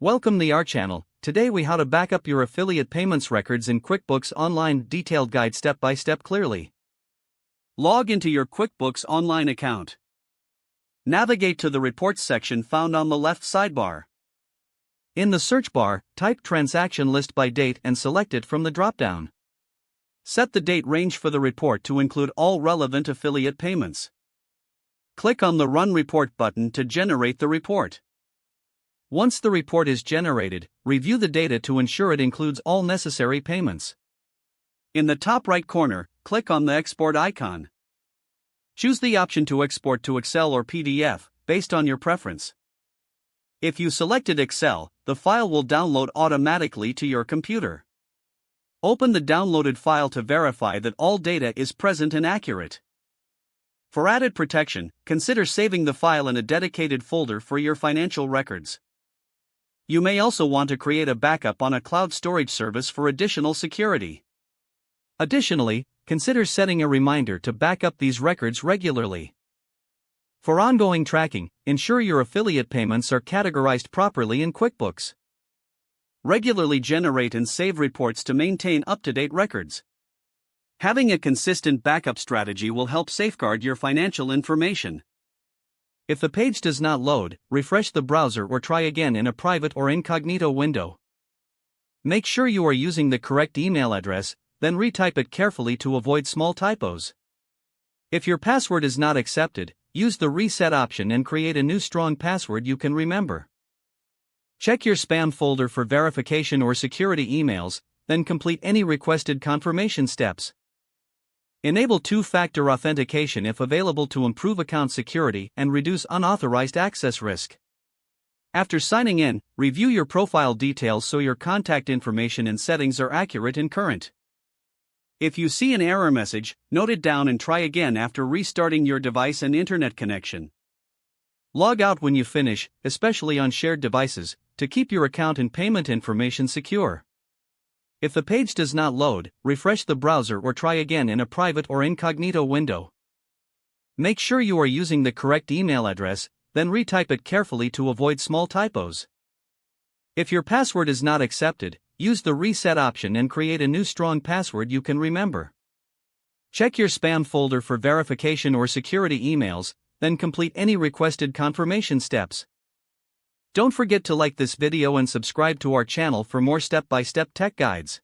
Welcome to our channel. Today we how to back up your affiliate payments records in QuickBooks Online. Detailed guide step by step clearly. Log into your QuickBooks Online account. Navigate to the Reports section found on the left sidebar. In the search bar, type Transaction List by date and select it from the drop-down. Set the date range for the report to include all relevant affiliate payments. Click on the Run Report button to generate the report. Once the report is generated, review the data to ensure it includes all necessary payments. In the top right corner, click on the Export icon. Choose the option to export to Excel or PDF, based on your preference. If you selected Excel, the file will download automatically to your computer. Open the downloaded file to verify that all data is present and accurate. For added protection, consider saving the file in a dedicated folder for your financial records. You may also want to create a backup on a cloud storage service for additional security. Additionally, consider setting a reminder to back up these records regularly. For ongoing tracking, ensure your affiliate payments are categorized properly in QuickBooks. Regularly generate and save reports to maintain up-to-date records. Having a consistent backup strategy will help safeguard your financial information. If the page does not load, refresh the browser or try again in a private or incognito window. Make sure you are using the correct email address, then retype it carefully to avoid small typos. If your password is not accepted, use the reset option and create a new strong password you can remember. Check your spam folder for verification or security emails, then complete any requested confirmation steps. Enable two-factor authentication if available to improve account security and reduce unauthorized access risk. After signing in, review your profile details so your contact information and settings are accurate and current. If you see an error message, note it down and try again after restarting your device and internet connection. Log out when you finish, especially on shared devices, to keep your account and payment information secure. If the page does not load, refresh the browser or try again in a private or incognito window. Make sure you are using the correct email address, then retype it carefully to avoid small typos. If your password is not accepted, use the reset option and create a new strong password you can remember. Check your spam folder for verification or security emails, then complete any requested confirmation steps. Don't forget to like this video and subscribe to our channel for more step-by-step tech guides.